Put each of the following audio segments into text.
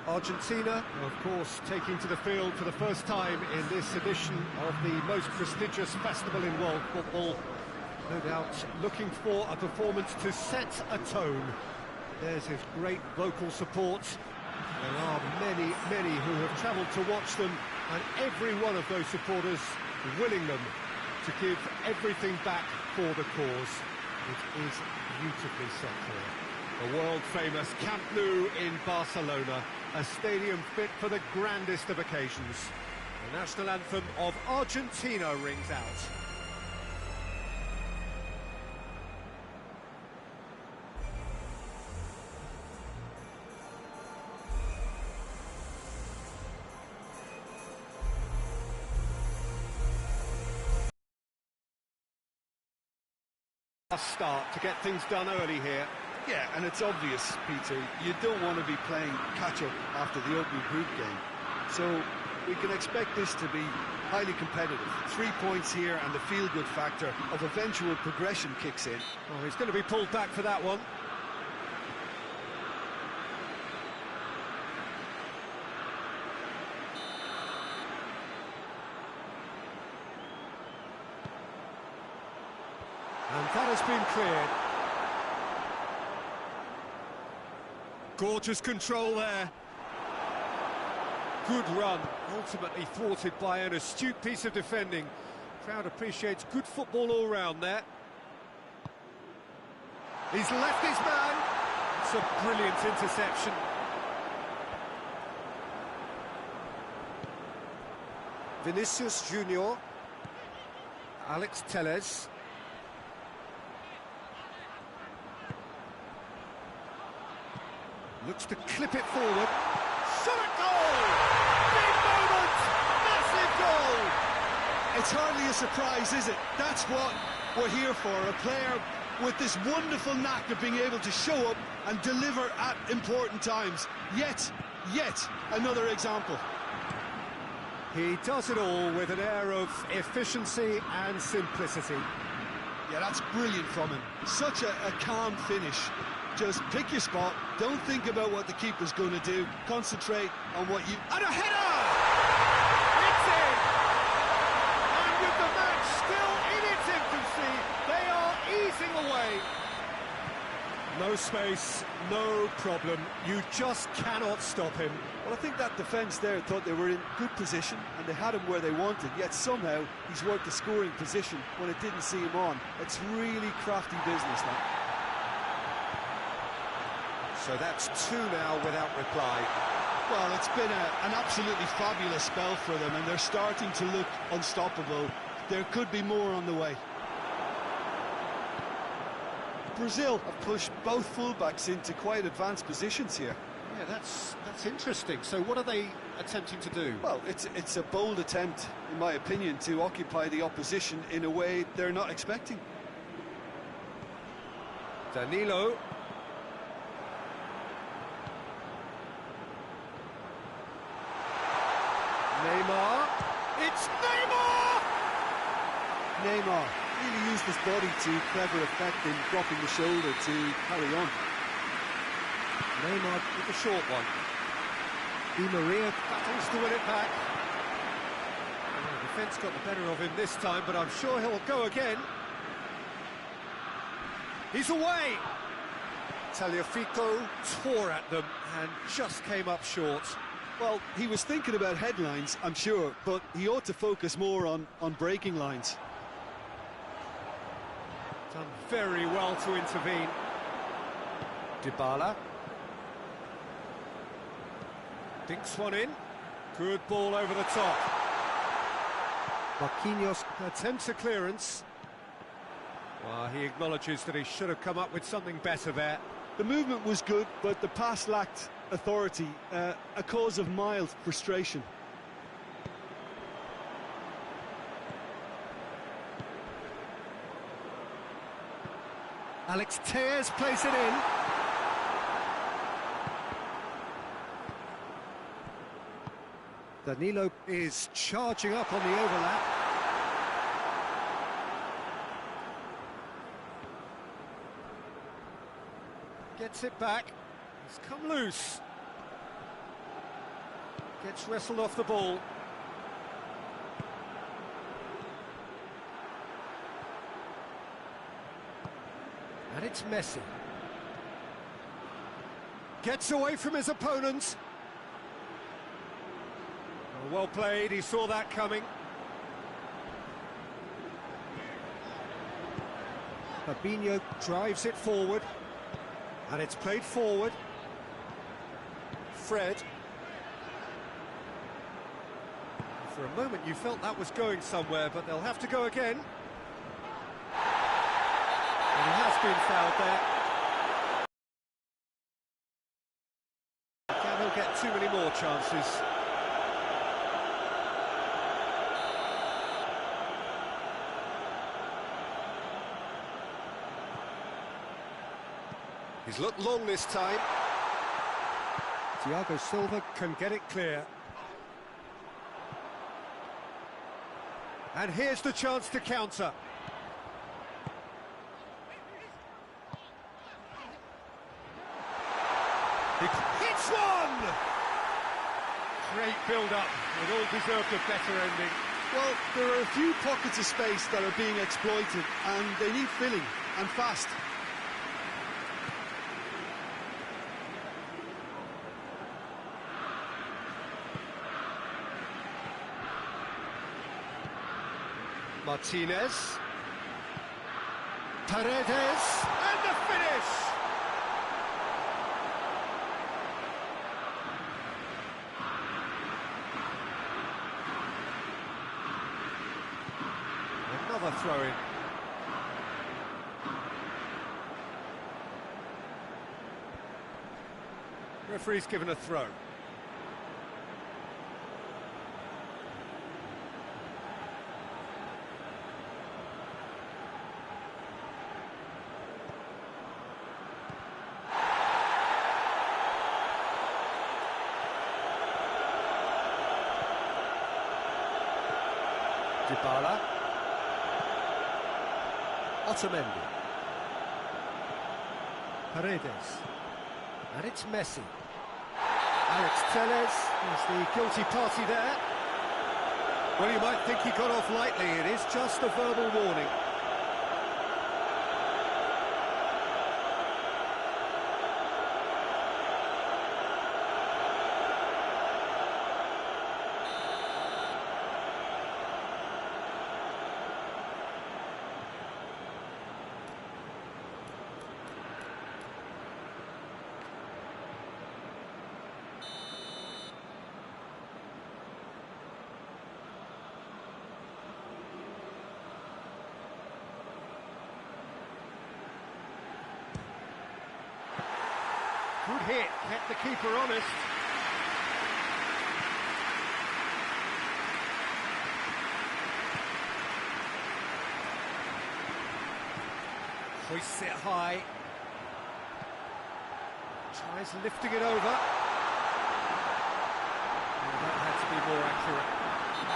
Argentina, of course, taking to the field for the first time in this edition of the most prestigious festival in world football. No doubt looking for a performance to set a tone. There's his great vocal support. There are many, many who have travelled to watch them, and every one of those supporters willing them to give everything back for the cause. It is beautifully set here. The world-famous Camp Nou in Barcelona, a stadium fit for the grandest of occasions. The national anthem of Argentina rings out. Start to get things done early here. Yeah, and it's obvious, Peter, you don't want to be playing catch-up after the opening group game. So we can expect this to be highly competitive. 3 points here and the feel-good factor of eventual progression kicks in. Oh, he's going to be pulled back for that one. And that has been cleared. Gorgeous control there. Good run, ultimately thwarted by an astute piece of defending. Crowd appreciates good football all round there. He's left his man. It's a brilliant interception. Vinicius Junior. Alex Telles. Looks to clip it forward. Shot at goal! Big moment! Massive goal! It's hardly a surprise, is it? That's what we're here for. A player with this wonderful knack of being able to show up and deliver at important times. Yet another example. He does it all with an air of efficiency and simplicity. Yeah, that's brilliant from him. Such a calm finish. Just pick your spot, don't think about what the keeper's going to do, concentrate on what you... And a header! It's in! And with the match still in its infancy, they are easing away. No space, no problem, you just cannot stop him. Well, I think that defence there thought they were in good position and they had him where they wanted, yet somehow he's worked the scoring position when it didn't see him on. It's really crafty business, that. So that's 2 now without reply. Well, it's been an absolutely fabulous spell for them, and they're starting to look unstoppable. There could be more on the way. Brazil have pushed both fullbacks into quite advanced positions here. Yeah, that's interesting. So what are they attempting to do? Well, it's a bold attempt, in my opinion, to occupy the opposition in a way they're not expecting. Danilo. Neymar. It's Neymar! Neymar really used his body to clever effect in dropping the shoulder to carry on. Neymar with the short one. Di Maria battles to win it back. The defence got the better of him this time, but I'm sure he'll go again. He's away! Tagliafico tore at them and just came up short. Well, he was thinking about headlines, I'm sure, but he ought to focus more on breaking lines. Done very well to intervene. Dybala. Dinks one in. Good ball over the top. Marquinhos attempts a clearance. Well, he acknowledges that he should have come up with something better there. The movement was good, but the pass lacked authority, a cause of mild frustration. Alex Telles plays it in. Danilo is charging up on the overlap. Gets it back. It's come loose. Gets wrestled off the ball. And it's Messi. Gets away from his opponent. Well played, he saw that coming. Fabinho drives it forward. And it's played forward. Fred. For a moment you felt that was going somewhere, but they'll have to go again. And he has been fouled there. He'll get too many more chances. He's looked long this time. Thiago Silva can get it clear. And here's the chance to counter. He hits one! Great build-up. It all deserved a better ending. Well, there are a few pockets of space that are being exploited, and they need filling, and fast. Martinez. Paredes. And the finish! Another throw-in. Referee's given a throw. Dybala. Otamendi. Paredes. And it's Messi. Alex Telles is the guilty party there. Well, you might think he got off lightly. It is just a verbal warning. Good hit, kept the keeper honest. Hoists it high. Tries lifting it over. Oh, that had to be more accurate.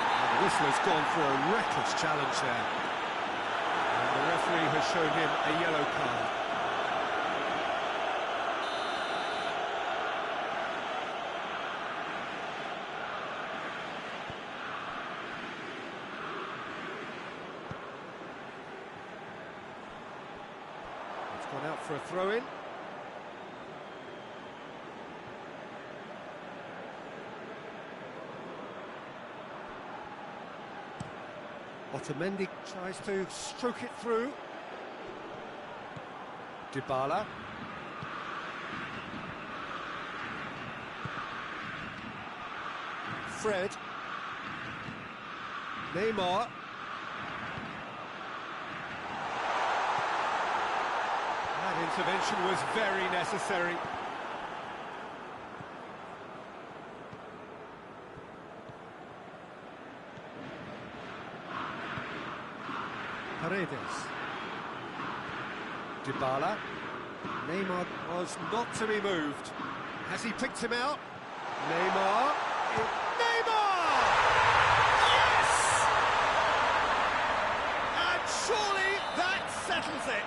And the whistler's gone for a reckless challenge there. And the referee has shown him a yellow card. Gone out for a throw-in. Otamendi tries to stroke it through. Dybala. Fred. Neymar. Intervention was very necessary. Paredes. Dybala. Neymar was not to be moved. Has he picked him out? Neymar. Neymar! Yes! And surely that settles it.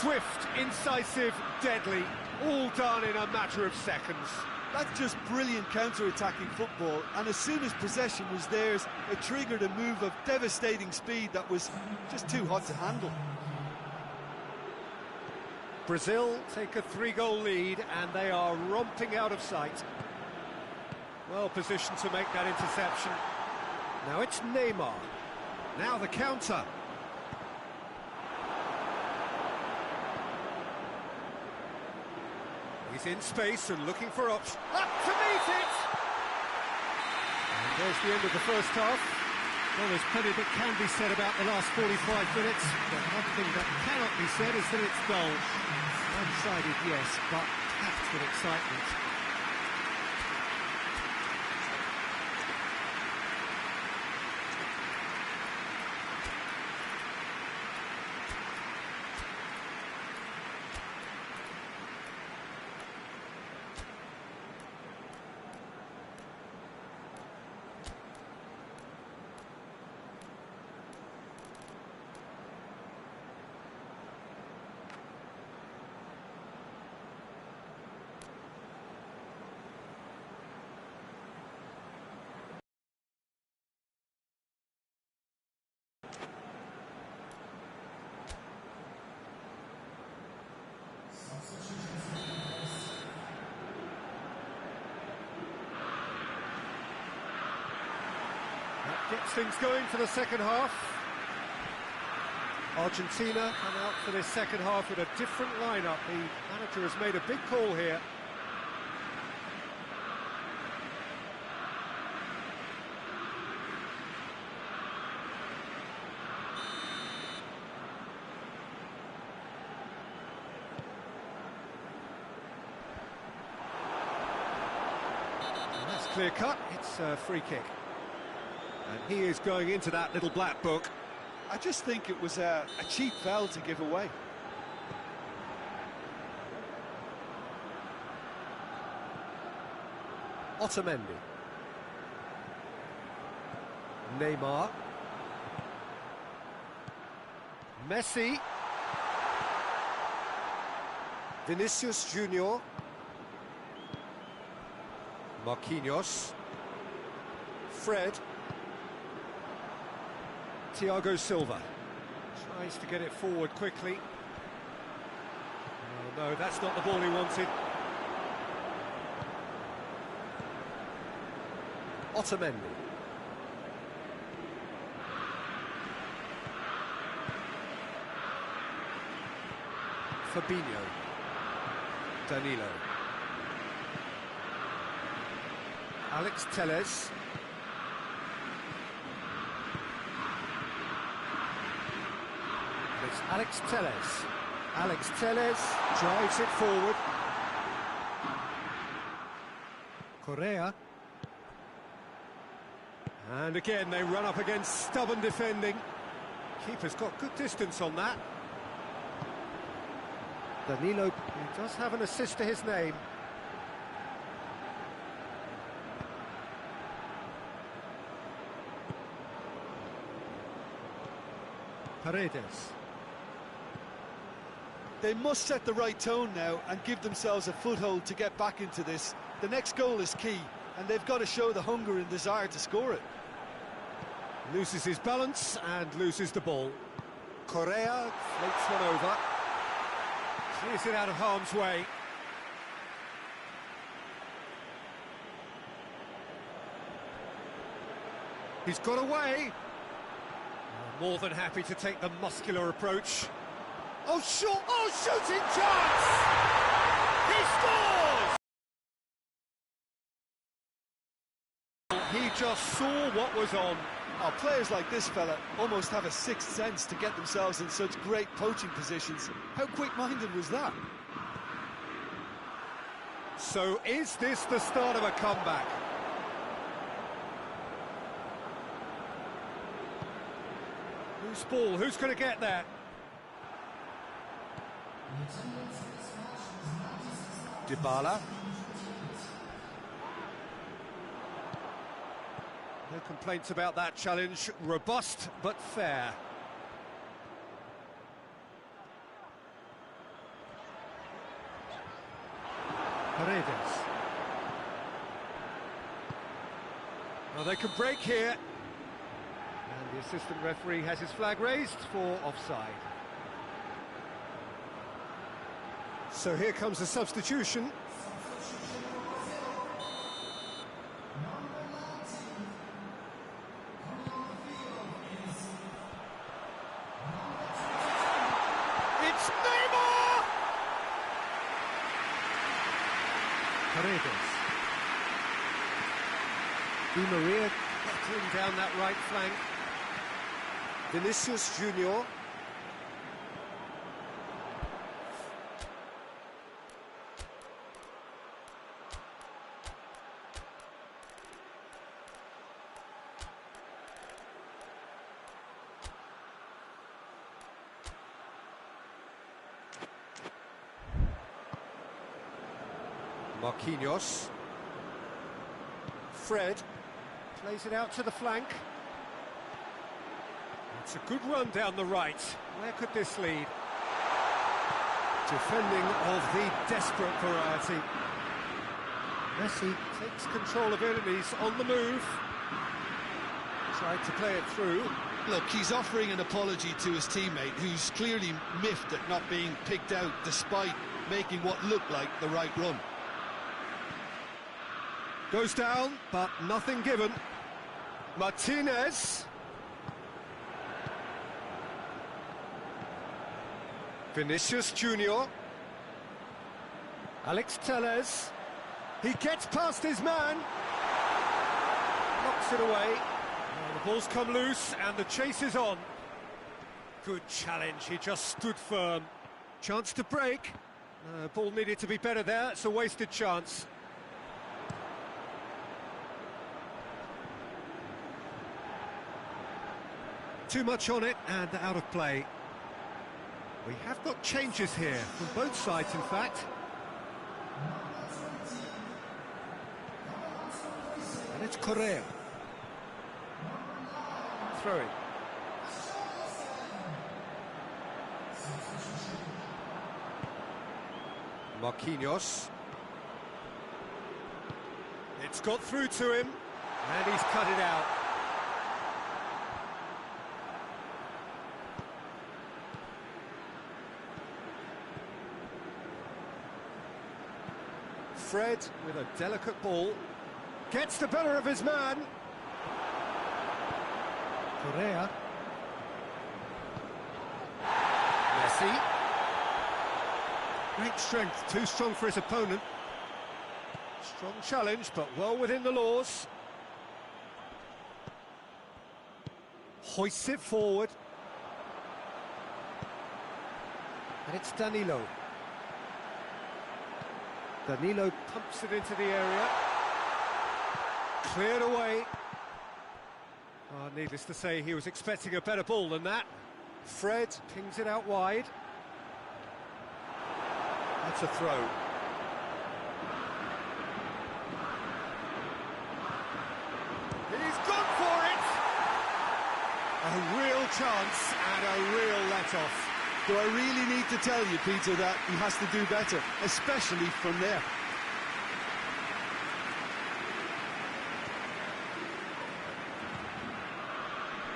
Swift, incisive, deadly, all done in a matter of seconds. That's just brilliant counter-attacking football, and as soon as possession was theirs, it triggered a move of devastating speed that was just too hot to handle. Brazil take a 3-goal lead, and they are romping out of sight. Well positioned to make that interception. Now it's Neymar. Now the counter. He's in space and looking for options. Up to meet it! And there's the end of the first half. Well, there's plenty that can be said about the last 45 minutes, but one thing that cannot be said is that it's dull. One-sided, yes, but packed with excitement. That gets things going for the second half. Argentina come out for this second half with a different lineup. The manager has made a big call here. And that's clear cut. It's a free kick. And he is going into that little black book. I just think it was a cheap foul to give away. Otamendi. Neymar. Messi. Vinicius Junior. Marquinhos. Fred. Thiago Silva tries to get it forward quickly. Oh, no, that's not the ball he wanted. Otamendi. Fabinho. Danilo. Alex Telles. It's Alex Telles. Alex Telles drives it forward. Correa. And again, they run up against stubborn defending. Keeper's got good distance on that. Danilo, he does have an assist to his name. Paredes. They must set the right tone now and give themselves a foothold to get back into this. The next goal is key, and they've got to show the hunger and desire to score it. Loses his balance and loses the ball. Correa floats one over. Clears it out of harm's way. He's got away. More than happy to take the muscular approach. Oh, shot! Oh, shooting chance! He scores! He just saw what was on. Oh, players like this fella almost have a sixth sense to get themselves in such great poaching positions. How quick-minded was that? So is this the start of a comeback? Who's ball? Who's going to get there? Dybala. No complaints about that challenge. Robust but fair. Paredes. Well, they can break here. And the assistant referee has his flag raised for offside. So here comes the substitution. It's Neymar! Paredes. Di Maria battling down that right flank. Vinicius Junior. Marquinhos. Fred plays it out to the flank. It's a good run down the right. Where could this lead? Defending of the desperate variety. Messi takes control of it and he's on the move. Tried to play it through. Look, he's offering an apology to his teammate, who's clearly miffed at not being picked out despite making what looked like the right run. Goes down, but nothing given. Martinez. Vinicius Junior. Alex Telles. He gets past his man. Knocks it away. Well, the ball's come loose and the chase is on. Good challenge, he just stood firm. Chance to break. Ball needed to be better there, it's a wasted chance. Too much on it and out of play. We have got changes here, from both sides in fact. And it's Correa. Throwing. Marquinhos. It's got through to him, and he's cut it out. Fred with a delicate ball, gets the better of his man. Correa. Messi. Great strength, too strong for his opponent. Strong challenge, but well within the laws. Hoists it forward. And it's Danilo. Danilo pumps it into the area. Cleared away. Oh, needless to say, he was expecting a better ball than that. Fred pings it out wide. That's a throw. He's gone for it! A real chance and a real let-off. Do I really need to tell you, Peter, that he has to do better, especially from there?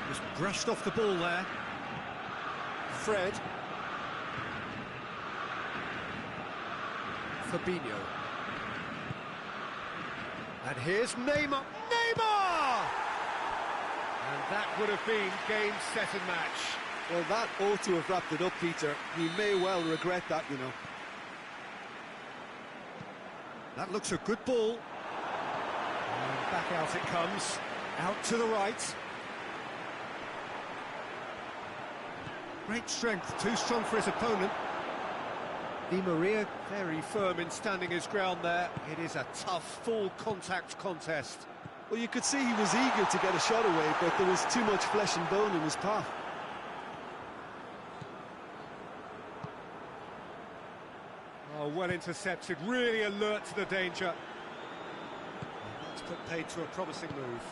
Just brushed off the ball there. Fred. Fabinho. And here's Neymar. Neymar! And that would have been game, set and match. Well, that ought to have wrapped it up, Peter. He may well regret that, you know. That looks a good ball. And back out it comes. Out to the right. Great strength, too strong for his opponent. Di Maria very firm in standing his ground there. It is a tough, full contact contest. Well, you could see he was eager to get a shot away, but there was too much flesh and bone in his path. Oh, well intercepted, really alert to the danger. And that's put paid to a promising move.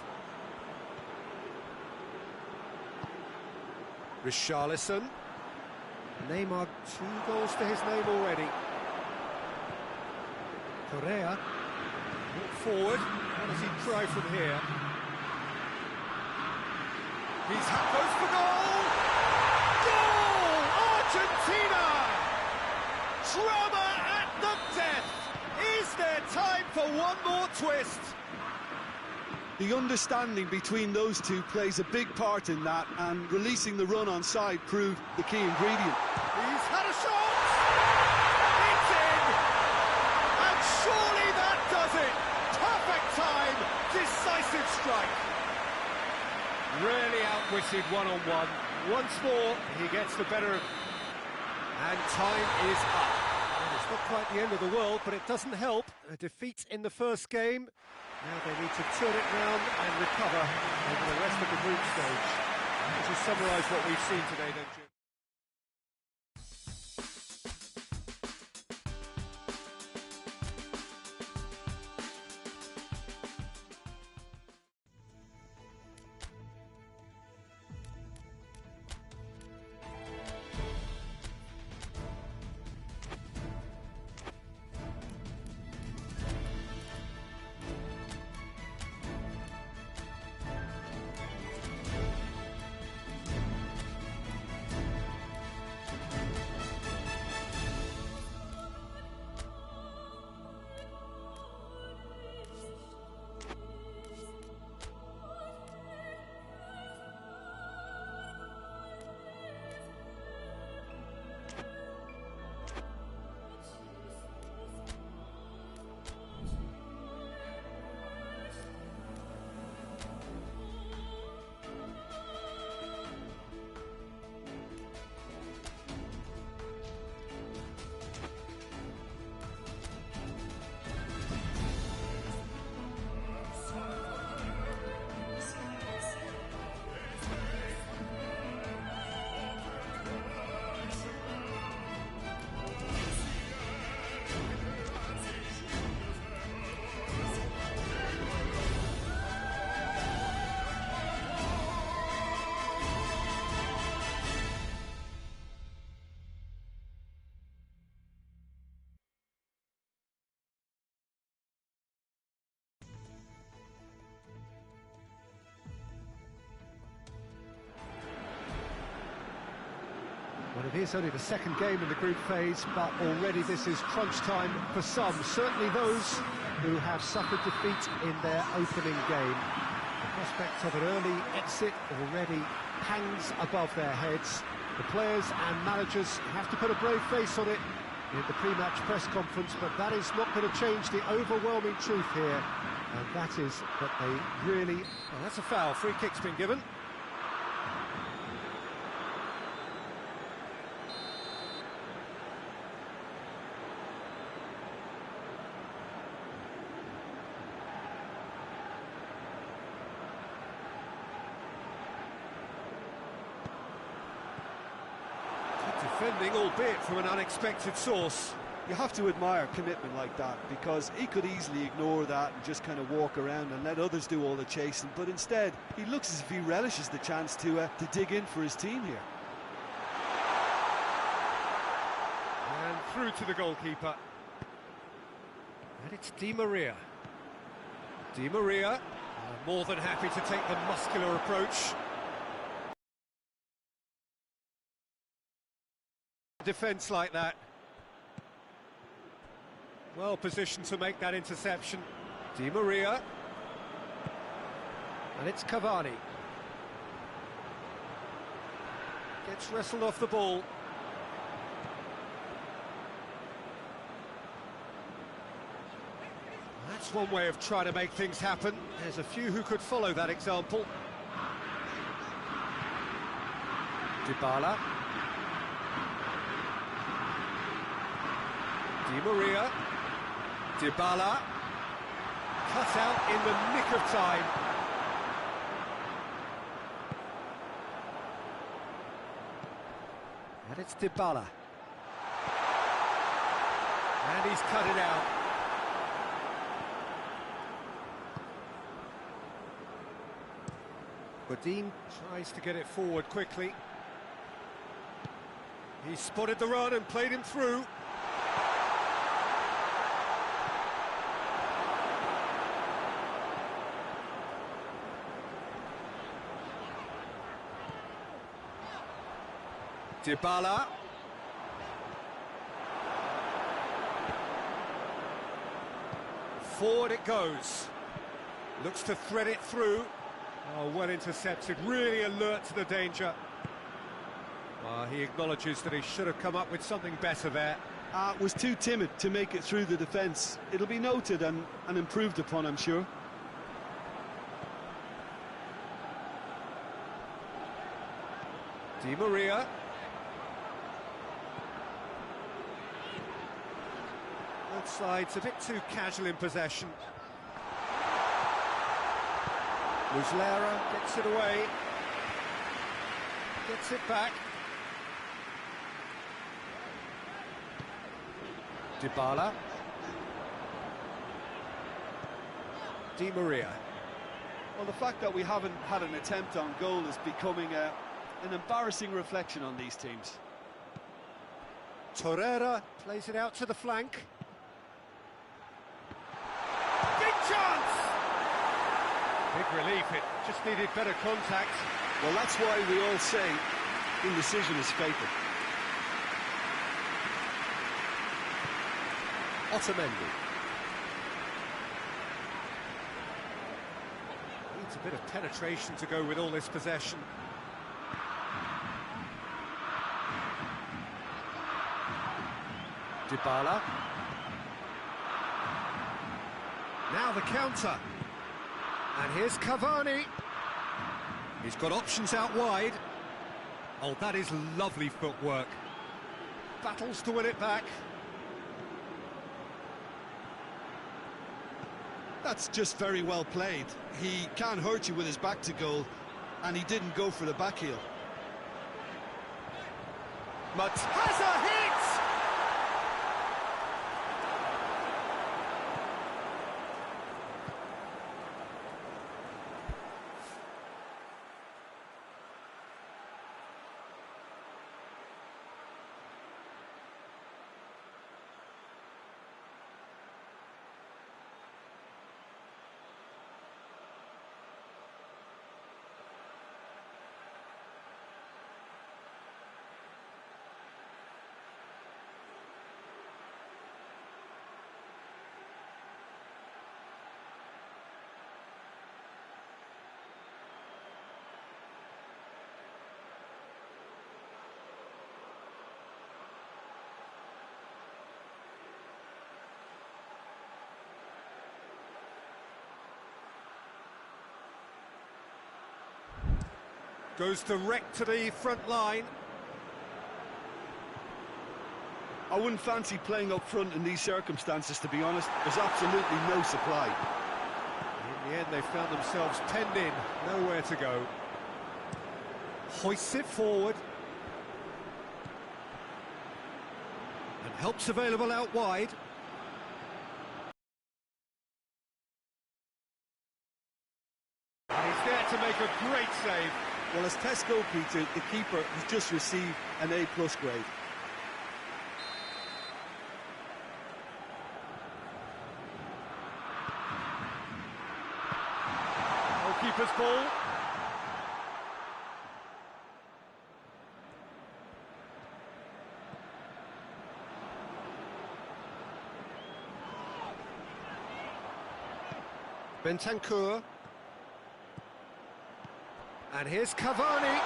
Richarlison. Neymar, 2 goals to his name already. Correa, walk forward. How does he try from here? Goes for goal! Goal! Argentina! Drama at the death! Is there time for one more twist? The understanding between those two plays a big part in that, and releasing the run on side proved the key ingredient. He's had a shot! It's in! And surely that does it! Perfect time! Decisive strike! Really outwitted one-on-one. Once more, he gets the better of... And time is up. Well, it's not quite the end of the world, but it doesn't help. A defeat in the first game. Now they need to turn it round and recover over the rest of the group stage. To summarise what we've seen today, don't you? Well, it is only the second game in the group phase, but already this is crunch time for some, certainly those who have suffered defeat in their opening game. The prospect of an early exit already hangs above their heads. The players and managers have to put a brave face on it in the pre-match press conference, but that is not going to change the overwhelming truth here, and that is that they really... Well, that's a foul. Free kick's been given. Defending, albeit from an unexpected source. You have to admire commitment like that, because he could easily ignore that and just kind of walk around and let others do all the chasing, but instead he looks as if he relishes the chance to dig in for his team here. And through to the goalkeeper. And it's Di Maria. Di Maria, more than happy to take the muscular approach. Defence like that. Well positioned to make that interception. Di Maria. And it's Cavani. Gets wrestled off the ball. That's one way of trying to make things happen. There's a few who could follow that example. Dybala. Di Maria, Dybala, cut out in the nick of time. And it's Dybala. And he's cut it out. Godin tries to get it forward quickly. He spotted the run and played him through. Dybala. Forward it goes. Looks to thread it through. Oh, well intercepted, really alert to the danger. He acknowledges that he should have come up with something better there. Was too timid to make it through the defence. It'll be noted and improved upon, I'm sure. Di Maria. Both sides a bit too casual in possession. Muslera gets it away. Gets it back. Dybala. Di Maria. Well, the fact that we haven't had an attempt on goal is becoming an embarrassing reflection on these teams. Torreira plays it out to the flank. Big chance! Big relief, it just needed better contact. Well, that's why we all say indecision is fatal. Otamendi. Needs a bit of penetration to go with all this possession. Dybala. Now the counter. And here's Cavani. He's got options out wide. Oh, that is lovely footwork. Battles to win it back. That's just very well played. He can't hurt you with his back to goal, and he didn't go for the back heel. But has a hit! Goes direct to the front line. I wouldn't fancy playing up front in these circumstances, to be honest. There's absolutely no supply. In the end, they found themselves penned in, nowhere to go. Hoists it forward. And help's available out wide. And he's there to make a great save. Well, as test goalkeeper, the keeper has just received an A+ grade. Goalkeeper's ball. Bentancur. And here's Cavani.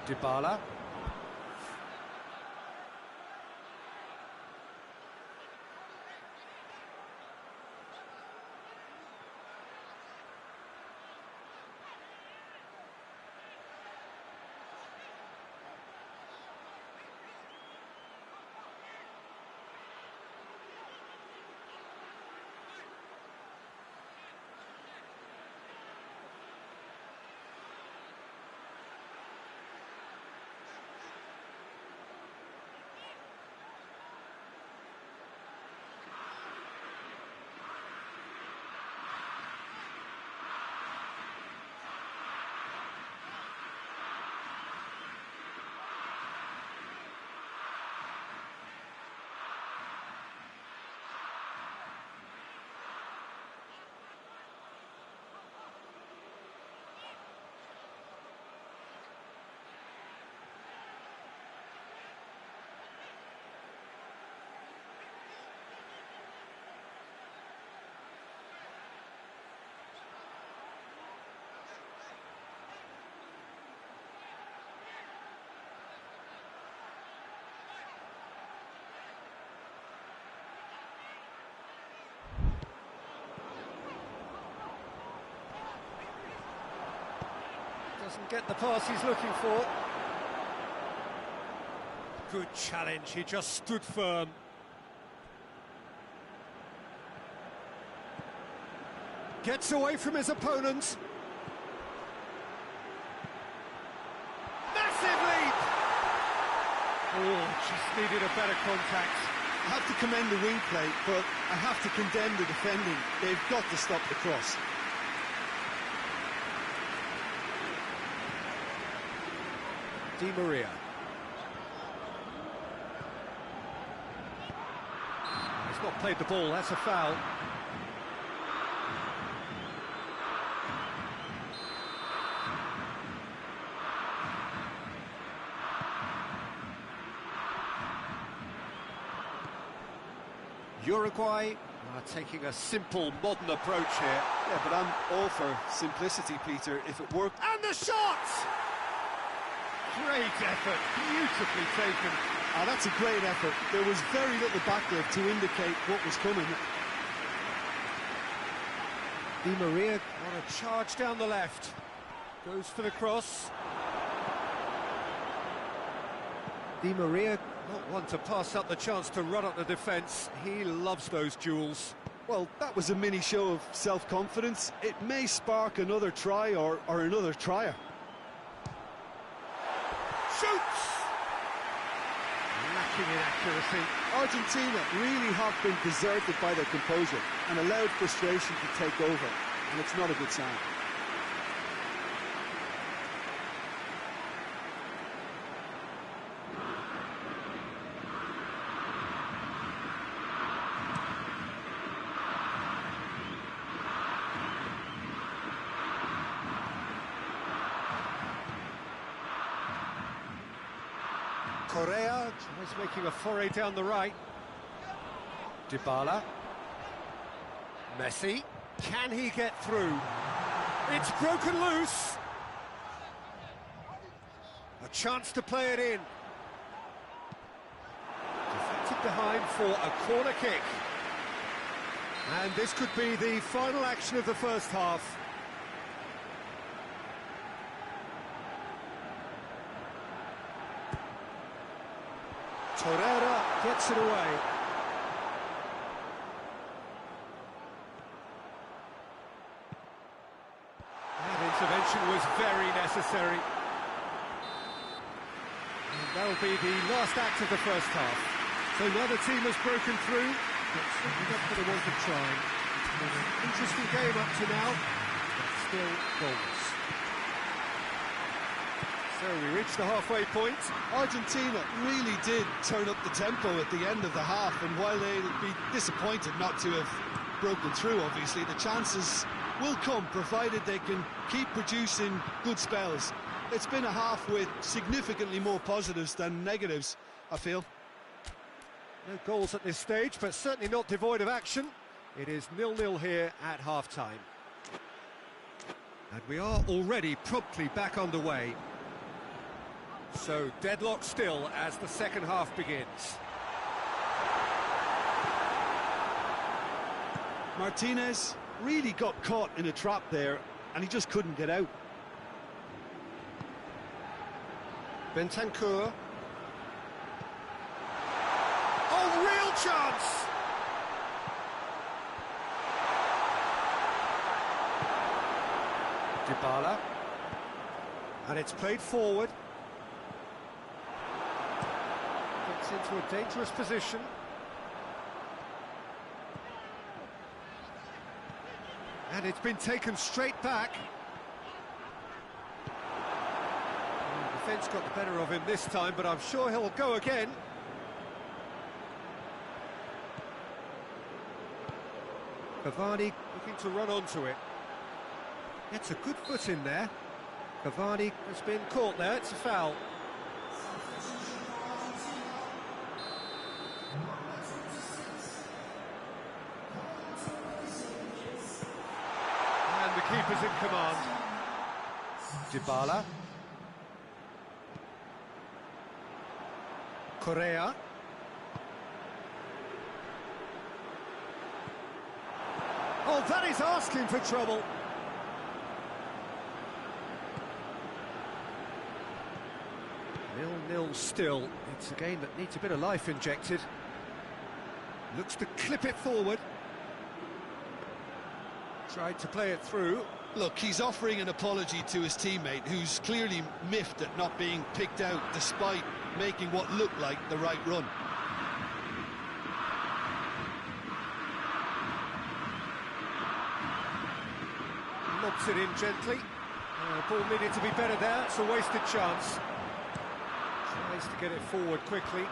Dybala. Doesn't get the pass he's looking for. Good challenge, he just stood firm. Gets away from his opponent. Massive leap! Oh, just needed a better contact. I have to commend the wing play, but I have to condemn the defending. They've got to stop the cross. Di Maria. He's not played the ball, that's a foul. Uruguay are taking a simple, modern approach here. Yeah, but I'm all for simplicity, Peter, if it worked. And the shot! Great effort, beautifully taken. Ah, that's a great effort. There was very little backlift to indicate what was coming. Di Maria on a charge down the left. Goes for the cross. Di Maria, not one to pass up the chance to run up the defence. He loves those duels. Well, that was a mini show of self-confidence. It may spark another try or another trier. Shoots! Lacking in accuracy. Argentina really have been deserted by their composure and allowed frustration to take over, and it's not a good sign. Correa tries making a foray down the right. Dybala. Messi. Can he get through? It's broken loose. A chance to play it in. Deflected behind for a corner kick. And this could be the final action of the first half. Torreira gets it away. That intervention was very necessary. And that'll be the last act of the first half. So neither team has broken through, but certainly not for the want of trying. It's been an interesting game up to now, but still goals. So we reached the halfway point. Argentina really did turn up the tempo at the end of the half, and while they'll be disappointed not to have broken through, obviously, the chances will come, provided they can keep producing good spells. It's been a half with significantly more positives than negatives, I feel. No goals at this stage, but certainly not devoid of action. It is 0-0 here at half-time. And we are already promptly back underway. So, deadlock still as the second half begins. Martinez really got caught in a trap there, and he just couldn't get out. Bentancur. Oh, real chance! Dybala. And it's played forward. Gets into a dangerous position. And it's been taken straight back. The defence got the better of him this time, but I'm sure he'll go again. Cavani looking to run onto it. Gets a good foot in there. Cavani has been caught there, it's a foul. And the keeper's in command. Dybala. Correa. Oh, that is asking for trouble. 0-0 still. It's a game that needs a bit of life injected. Looks to clip it forward. Tried to play it through. Look, he's offering an apology to his teammate, who's clearly miffed at not being picked out despite making what looked like the right run. Lobs it in gently. Ball needed to be better there. It's a wasted chance. Tries to get it forward quickly.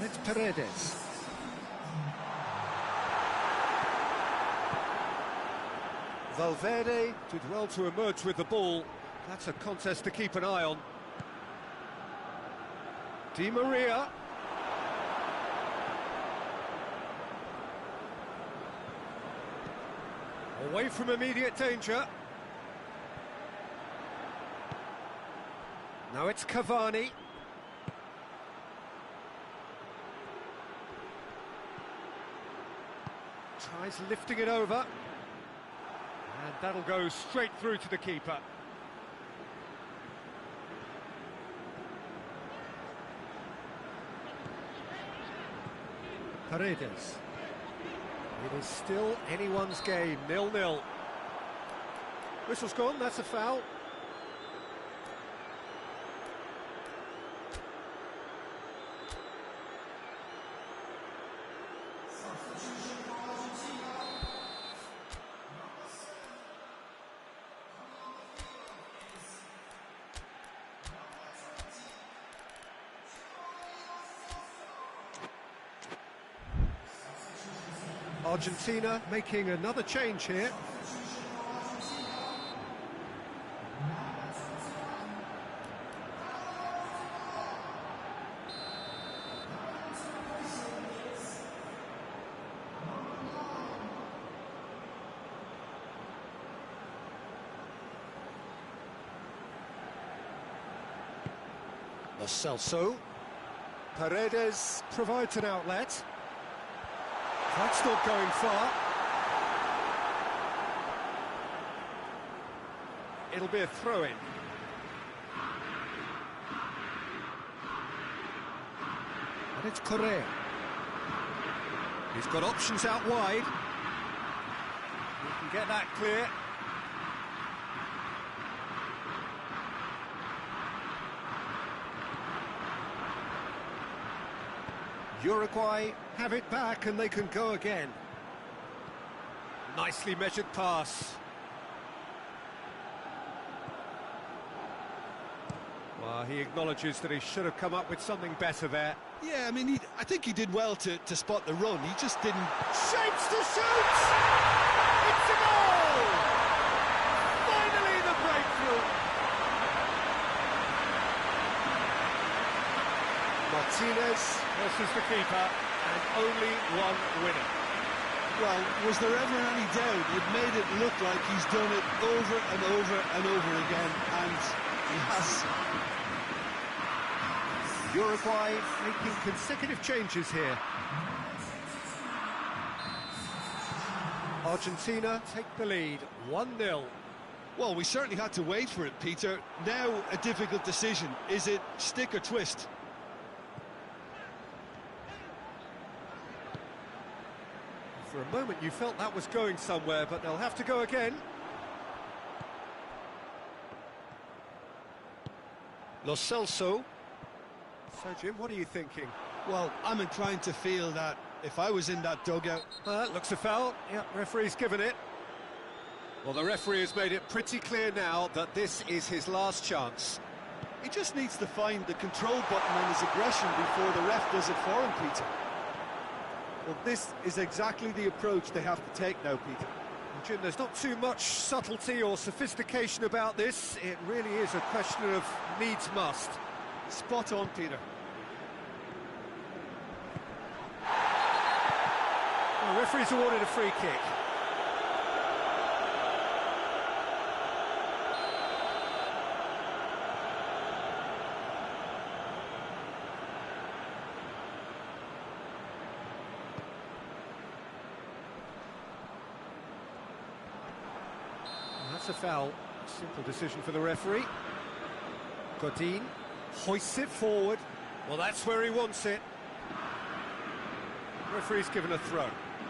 It's Paredes. Valverde did well to emerge with the ball. That's a contest to keep an eye on. Di Maria. Away from immediate danger. Now it's Cavani. Tries lifting it over. And that'll go straight through to the keeper. Paredes. It is still anyone's game, 0-0. Whistle's gone, that's a foul. Argentina making another change here. Lo Celso. Paredes provides an outlet. That's not going far. It'll be a throw-in. And it's Correa. He's got options out wide. He can get that clear. Uruguay have it back and they can go again. Nicely measured pass. Well, he acknowledges that he should have come up with something better there. Yeah, I mean, I think he did well to spot the run. He just didn't... Shapes to shoot! It's a goal! Finally the breakthrough! Martinez versus the keeper, and only one winner. Well, was there ever any doubt? It made it look like he's done it over and over and over again, and he has. Uruguay making consecutive changes here. Argentina take the lead, 1-0. Well, we certainly had to wait for it, Peter. Now a difficult decision. Is it stick or twist? For a moment you felt that was going somewhere, but they'll have to go again. Lo Celso. So, Jim, what are you thinking? Well, I'm inclined to feel that if I was in that dugout... That looks a foul. Yeah, referee's given it. Well, the referee has made it pretty clear now that this is his last chance. He just needs to find the control button on his aggression before the ref does it for him, Peter. Well, this is exactly the approach they have to take now, Peter. Jim, there's not too much subtlety or sophistication about this. It really is a question of needs must. Spot on, Peter. The referee's awarded a free kick. That's a foul. Simple decision for the referee. Godin hoists it forward. Well, that's where he wants it. Referee's given a throw.